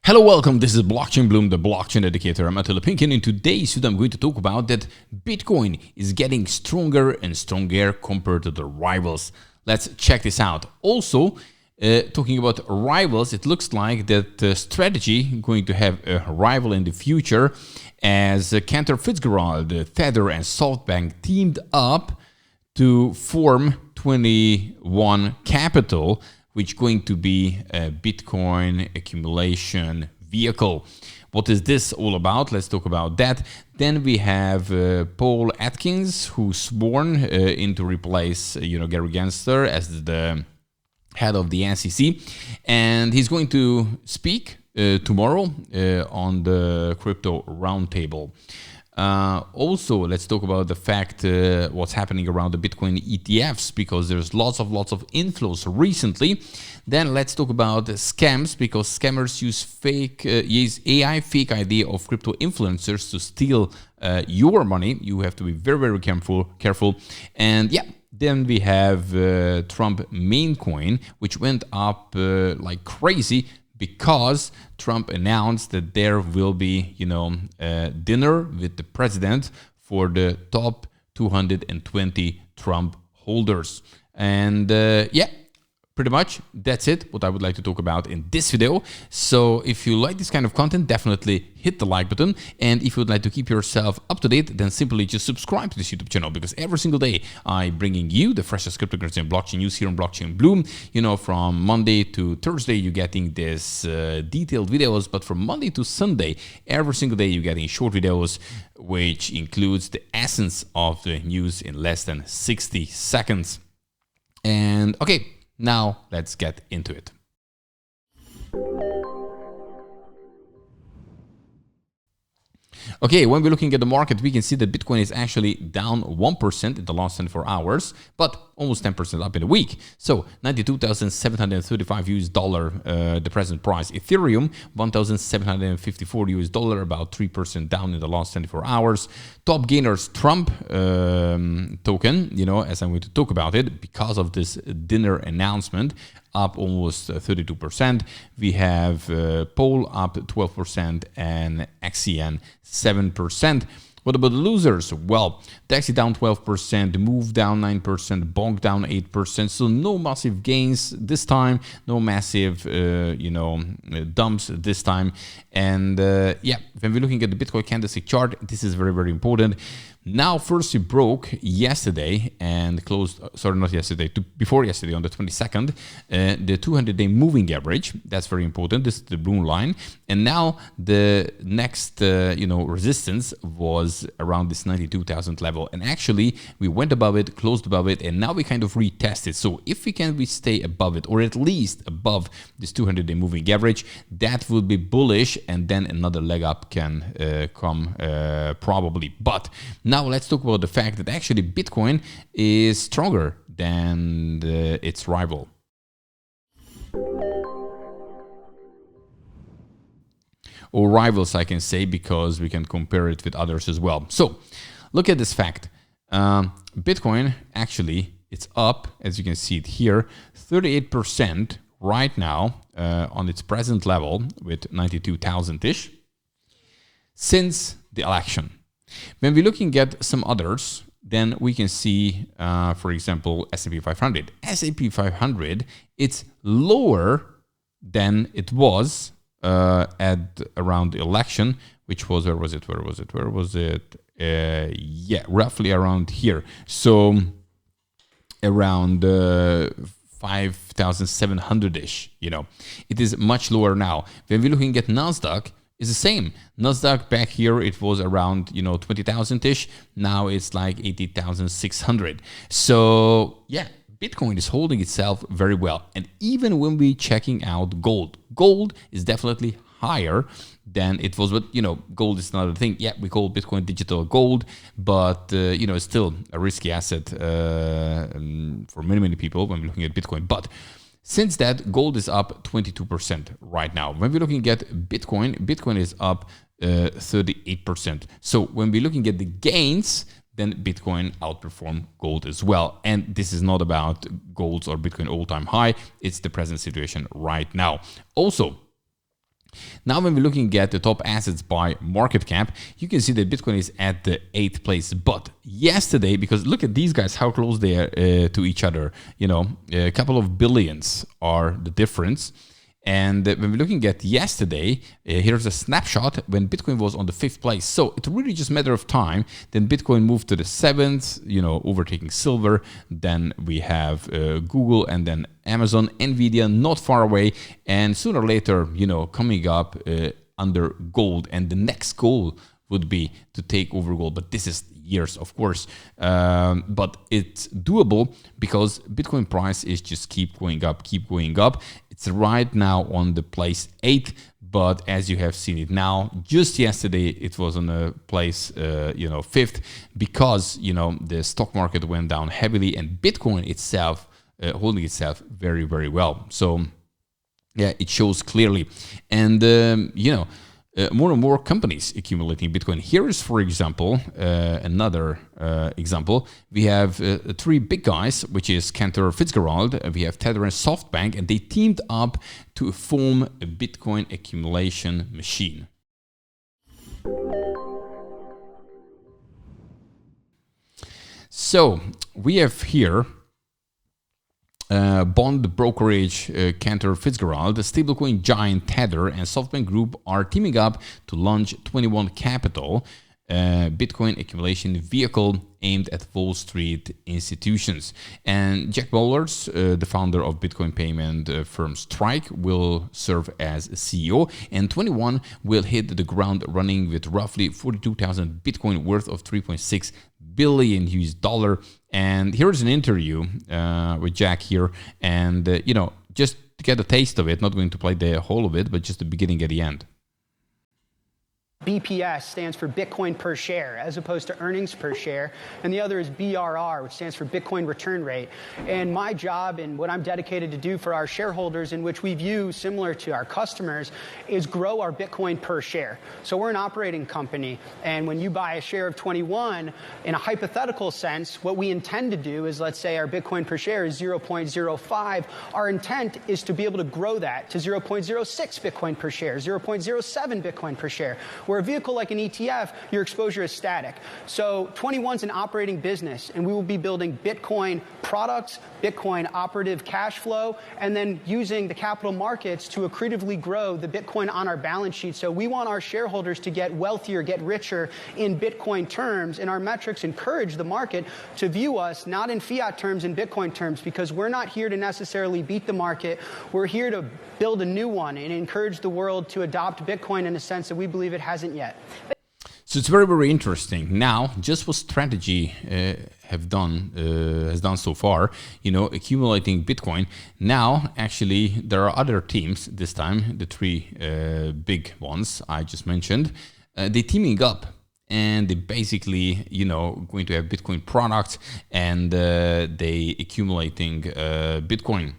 Hello, welcome. This is Blockchain Bloom, the blockchain educator. I'm Attila Pink, and in today's video, I'm going to talk about that Bitcoin is getting stronger and stronger compared to the rivals. Let's check this out. Also, talking about rivals, it looks like that strategy going to have a rival in the future as Cantor Fitzgerald, Tether, and SoftBank teamed up to form 21 Capital, which is going to be a Bitcoin accumulation vehicle. What is this all about? Let's talk about that. Then we have Paul Atkins, who's sworn in to replace Gary Gensler as the head of the SEC, and he's going to speak tomorrow on the crypto roundtable. Also, let's talk about the fact what's happening around the Bitcoin ETFs, because there's lots of inflows recently. Then let's talk about scams, because scammers use AI fake ID of crypto influencers to steal your money. You have to be very careful. And yeah, then we have Trump meme coin, which went up like crazy, because Trump announced that there will be, a dinner with the president for the top 220 Trump holders. And yeah, pretty much that's it, what I would like to talk about in this video. So if you like this kind of content, definitely hit the like button. And if you would like to keep yourself up to date, then simply just subscribe to this YouTube channel, because every single day I'm bringing you the freshest cryptocurrency and blockchain news here on Blockchain Bloom. From Monday to Thursday, you're getting this detailed videos, but from Monday to Sunday, every single day you're getting short videos, which includes the essence of the news in less than 60 seconds. And okay, now let's get into it. Okay, when we're looking at the market, we can see that Bitcoin is actually down 1% in the last 24 hours, but almost 10% up in a week. So $92,735 the present price. Ethereum, $1,754 about 3% down in the last 24 hours. Top gainers, Trump token, as I'm going to talk about it, because of this dinner announcement, up almost 32%. We have Pole up 12% and XCN 7%. What about the losers? Well, Taxi down 12%, Move down 9%, Bonk down 8%. So no massive gains this time, no massive, dumps this time. And yeah, when we're looking at the Bitcoin candlestick chart, this is very important. Now, first it broke yesterday and closed, not yesterday, before yesterday on the 22nd, the 200-day moving average. That's very important. This is the blue line. And now the next, resistance was around this 92,000 level. And actually, we went above it, closed above it, and now we kind of retested. So if we stay above it, or at least above this 200-day moving average, that would be bullish, and then another leg up can come probably. But now let's talk about the fact that actually Bitcoin is stronger than its rival. Or rivals, I can say, because we can compare it with others as well. So look at this fact. Bitcoin, actually, it's up, as you can see it here, 38% right now on its present level with 92,000-ish since the election. When we're looking at some others, then we can see, for example, S&P 500. S&P 500, it's lower than it was at around the election, which was, where was it? Yeah, roughly around here. So around 5,700-ish, It is much lower now. When we're looking at NASDAQ, it's the same. NASDAQ back here, it was around, 20,000-ish. Now it's like 80,600. So yeah, Bitcoin is holding itself very well. And even when we're checking out gold is definitely higher than it was. But, gold is another thing. Yeah, we call Bitcoin digital gold, but, it's still a risky asset for many people when we're looking at Bitcoin. But since that, gold is up 22% right now. When we're looking at Bitcoin is up 38%. So when we're looking at the gains, then Bitcoin outperformed gold as well. And this is not about gold's or Bitcoin all-time high. It's the present situation right now. Also, Now, when we're looking at the top assets by market cap, you can see that Bitcoin is at the 8th place. But yesterday, because look at these guys, how close they are to each other, you know, a couple of billions are the difference. And when we're looking at yesterday, here's a snapshot when Bitcoin was on the 5th place. So it really just a matter of time. Then Bitcoin moved to the 7th, you know, overtaking silver. Then we have Google and then Amazon, Nvidia, not far away. And sooner or later, you know, coming up under gold. And the next goal would be to take over gold. But this is years, of course. But it's doable because Bitcoin price is just keep going up, keep going up. It's right now on the place 8, but as you have seen it now, just yesterday it was on a place, you know, 5th, because, you know, the stock market went down heavily and Bitcoin itself holding itself very, very well. So yeah, it shows clearly. And, you know, more and more companies accumulating Bitcoin. Here is, for example, another example. We have 3 big guys, which is Cantor Fitzgerald, we have Tether and SoftBank, and they teamed up to form a Bitcoin accumulation machine. So we have here bond brokerage Cantor Fitzgerald, the stablecoin giant Tether, and SoftBank Group are teaming up to launch 21 Capital, Bitcoin accumulation vehicle aimed at Wall Street institutions. And Jack Bowlers, the founder of Bitcoin payment firm Strike, will serve as CEO, and 21 will hit the ground running with roughly 42,000 Bitcoin worth of 3.6 billion US dollar. And here's an interview with Jack here, and you know, just to get a taste of it, not going to play the whole of it, but just the beginning at the end. BPS stands for Bitcoin per share, as opposed to earnings per share. And the other is BRR, which stands for Bitcoin return rate. And my job and what I'm dedicated to do for our shareholders, in which we view similar to our customers, is grow our Bitcoin per share. So we're an operating company. And when you buy a share of 21, in a hypothetical sense, what we intend to do is, let's say our Bitcoin per share is 0.05. Our intent is to be able to grow that to 0.06 Bitcoin per share, 0.07 Bitcoin per share. Where a vehicle like an ETF, your exposure is static. So 21 is an operating business, and we will be building Bitcoin products, Bitcoin operative cash flow, and then using the capital markets to accretively grow the Bitcoin on our balance sheet. So we want our shareholders to get wealthier, get richer in Bitcoin terms, and our metrics encourage the market to view us not in fiat terms, in Bitcoin terms, because we're not here to necessarily beat the market. We're here to build a new one and encourage the world to adopt Bitcoin in a sense that we believe it hasn't yet. So it's very, very interesting. Now, just what strategy has done so far, you know, accumulating Bitcoin. Now, actually, there are other teams this time, the 3 big ones I just mentioned. They're teaming up, and they basically, you know, going to have Bitcoin products, and they accumulating Bitcoin.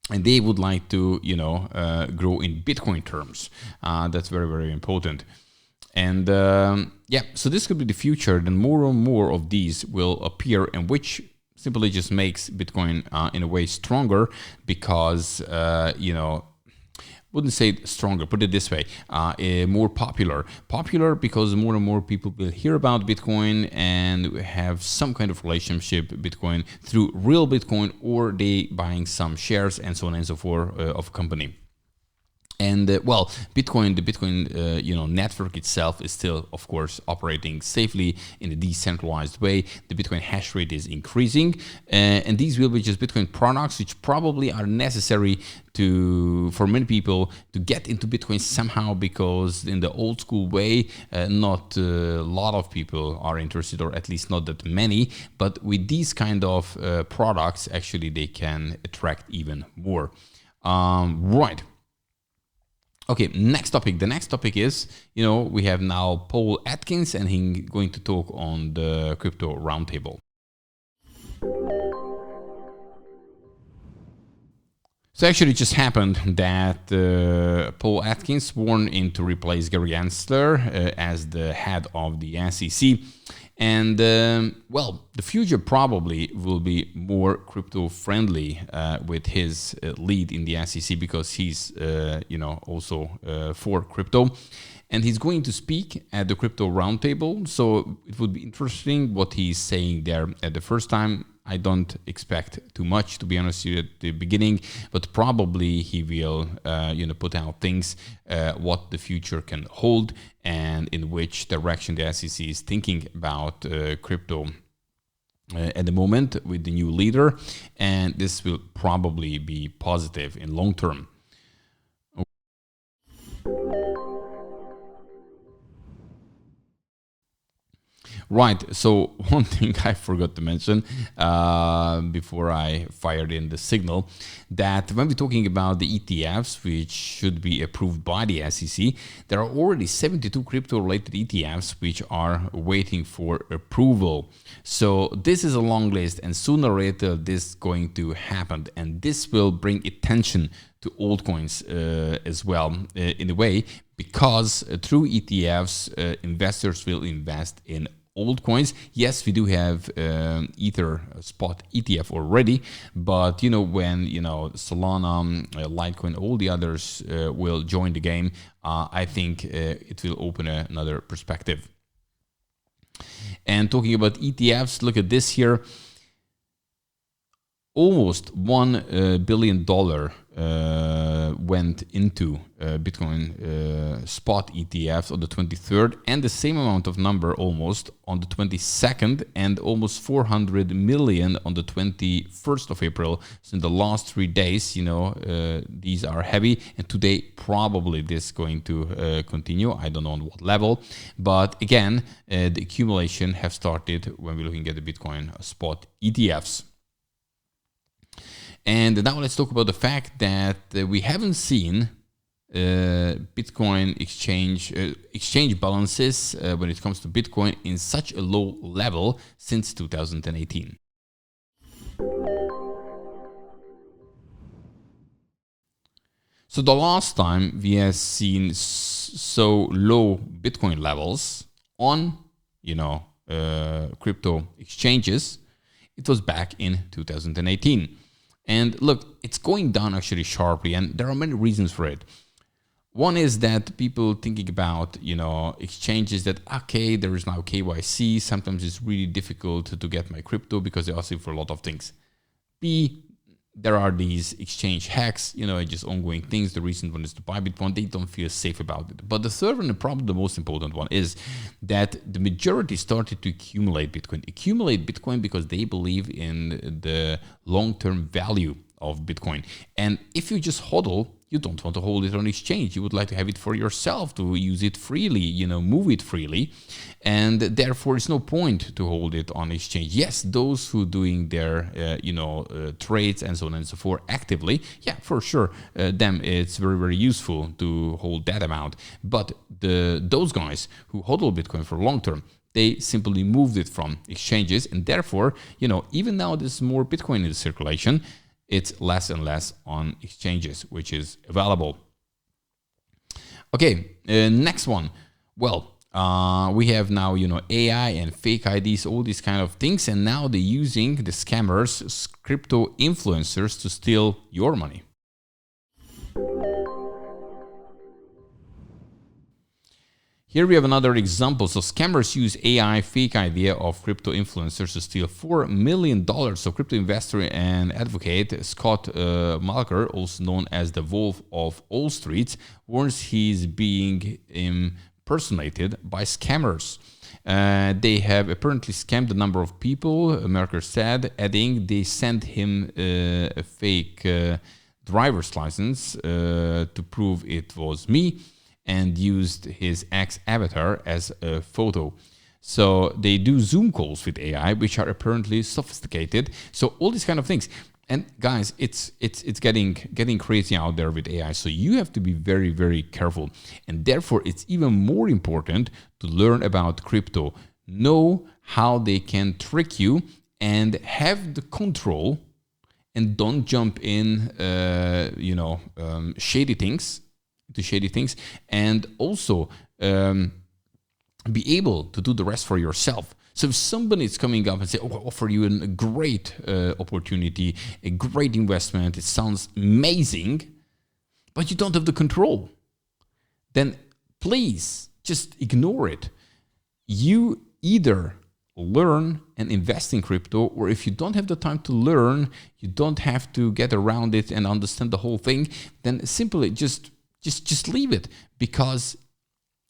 And they would like to, you know, grow in Bitcoin terms. That's very, very important. And yeah, so this could be the future. Then more and more of these will appear, and which simply just makes Bitcoin in a way stronger, because, you know, wouldn't say stronger, put it this way, more popular. Popular because more and more people will hear about Bitcoin and have some kind of relationship with Bitcoin through real Bitcoin, or they buying some shares and so on and so forth of company. And well, the Bitcoin, you know, network itself is still, of course, operating safely in a decentralized way. The Bitcoin hash rate is increasing, and these will be just Bitcoin products, which probably are necessary for many people to get into Bitcoin somehow, because in the old school way, not a lot of people are interested, or at least not that many. But with these kind of products, actually, they can attract even more. Right. Okay, next topic. The next topic is, you know, we have now Paul Atkins, and he's going to talk on the crypto roundtable. So actually it just happened that Paul Atkins sworn in to replace Gary Gensler as the head of the SEC. And well, the future probably will be more crypto friendly with his lead in the SEC, because he's also for crypto, and he's going to speak at the crypto roundtable. So it would be interesting what he's saying there. At the first time, I don't expect too much, to be honest with you, at the beginning, but probably he will, put out things, what the future can hold, and in which direction the SEC is thinking about crypto at the moment with the new leader, and this will probably be positive in long term. Right, so one thing I forgot to mention before I fired in the signal, that when we're talking about the ETFs, which should be approved by the SEC, there are already 72 crypto-related ETFs which are waiting for approval. So this is a long list, and sooner or later this is going to happen, and this will bring attention to altcoins as well, in a way, because through ETFs, investors will invest in altcoins. Yes, we do have Ether spot ETF already, but when Solana, Litecoin, all the others will join the game, I think it will open another perspective. And talking about ETFs, look at this here. Almost $1 billion went into Bitcoin spot ETFs on the 23rd, and the same amount of number almost on the 22nd, and almost 400 million on the 21st of April. So in the last 3 days, these are heavy, and today probably this is going to continue. I don't know on what level, but again, the accumulation have started when we're looking at the Bitcoin spot ETFs. And now let's talk about the fact that we haven't seen Bitcoin exchange balances when it comes to Bitcoin in such a low level since 2018. So the last time we have seen so low Bitcoin levels on, crypto exchanges, it was back in 2018. And look, it's going down actually sharply, and there are many reasons for it. One is that people thinking about, exchanges that, okay, there is now KYC. Sometimes it's really difficult to get my crypto because they ask you for a lot of things. B, there are these exchange hacks, just ongoing things. The recent one is to buy Bitcoin. They don't feel safe about it. But the third one, and probably the most important one, is that the majority started to accumulate Bitcoin because they believe in the long-term value of Bitcoin. And if you just hodl, you don't want to hold it on exchange. You would like to have it for yourself, to use it freely, move it freely. And therefore, it's no point to hold it on exchange. Yes, those who doing their, trades and so on and so forth actively, yeah, for sure, them it's very, very useful to hold that amount. But those guys who hodl Bitcoin for long term, they simply moved it from exchanges. And therefore, even now there's more Bitcoin in circulation, it's less and less on exchanges, which is available. Okay, next one. Well, we have now, AI and fake IDs, all these kind of things, and now they're using the scammers, crypto influencers, to steal your money. Here we have another example. So scammers use AI fake idea of crypto influencers to steal $4 million. So crypto investor and advocate Scott Malker, also known as the Wolf of Wall Street, warns he's being impersonated by scammers. They have apparently scammed a number of people, Malker said, adding they sent him a fake driver's license to prove it was me, and used his ex-avatar as a photo. So they do Zoom calls with AI, which are apparently sophisticated. So all these kind of things. And guys, it's getting crazy out there with AI. So you have to be very, very careful. And therefore, it's even more important to learn about crypto. Know how they can trick you and have the control, and don't jump in, shady things, and also be able to do the rest for yourself. So if somebody is coming up and say, oh, I offer you a great opportunity, a great investment, it sounds amazing, but you don't have the control, then please just ignore it. You either learn and invest in crypto, or if you don't have the time to learn, you don't have to get around it and understand the whole thing, then simply just leave it. Because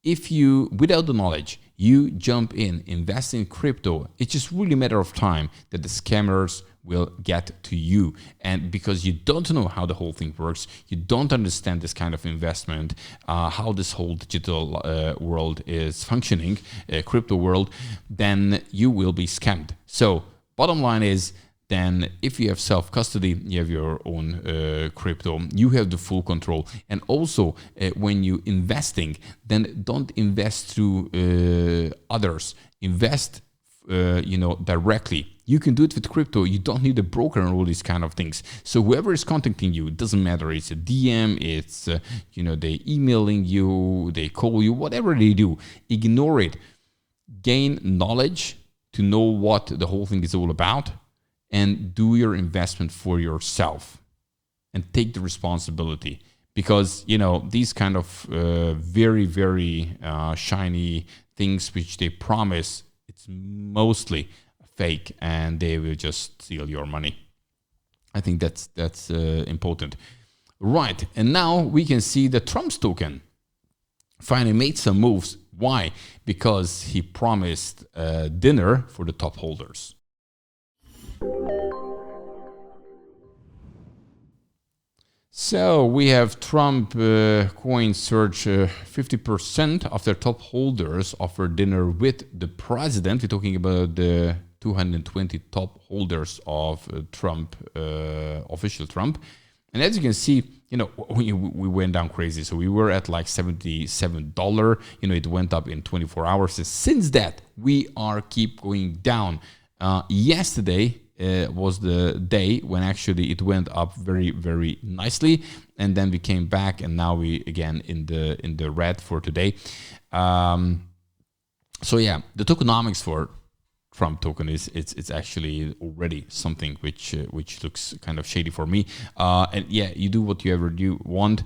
if you, without the knowledge, you jump in, invest in crypto, it's just really a matter of time that the scammers will get to you. And because you don't know how the whole thing works, you don't understand this kind of investment, how this whole digital world is functioning, crypto world, then you will be scammed. So bottom line is, then if you have self-custody, you have your own crypto, you have the full control. And also when you investing, then don't invest through others. Invest directly. You can do it with crypto. You don't need a broker and all these kind of things. So whoever is contacting you, it doesn't matter. It's a DM, it's, they emailing you, they call you, whatever they do, ignore it. Gain knowledge to know what the whole thing is all about, and do your investment for yourself and take the responsibility. Because, these kind of very, very shiny things which they promise, it's mostly fake, and they will just steal your money. I think that's important. Right, and now we can see the Trump's token finally made some moves. Why? Because he promised dinner for the top holders. So we have Trump coin surge 50% after top holders offer dinner with the president. We're talking about the 220 top holders of Trump, official Trump. And as you can see, we went down crazy. So we were at like $77. It went up in 24 hours. And since that, we keep going down. Yesterday was the day when actually it went up very, very nicely, and then we came back, and now we again in the red for today. So yeah, the tokenomics for Trump token it's actually already something which looks kind of shady for me. And yeah, you do whatever you want,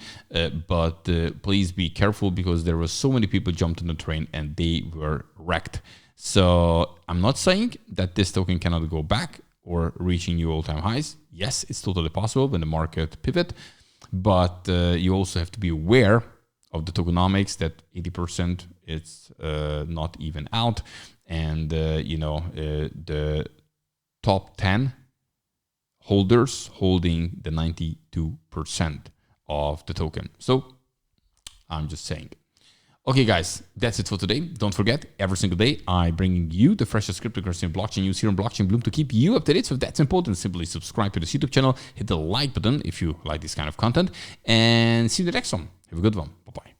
but please be careful, because there were so many people jumped on the train and they were wrecked. So I'm not saying that this token cannot go back or reaching new all-time highs. Yes, it's totally possible when the market pivot, but you also have to be aware of the tokenomics that 80% it's not even out, and the top 10 holders holding the 92% of the token. So I'm just saying. Okay, guys, that's it for today. Don't forget, every single day, I'm bringing you the freshest cryptocurrency and blockchain news here on Blockchain Bloom to keep you up to date. So if that's important, simply subscribe to this YouTube channel, hit the like button if you like this kind of content, and see you in the next one. Have a good one. Bye-bye.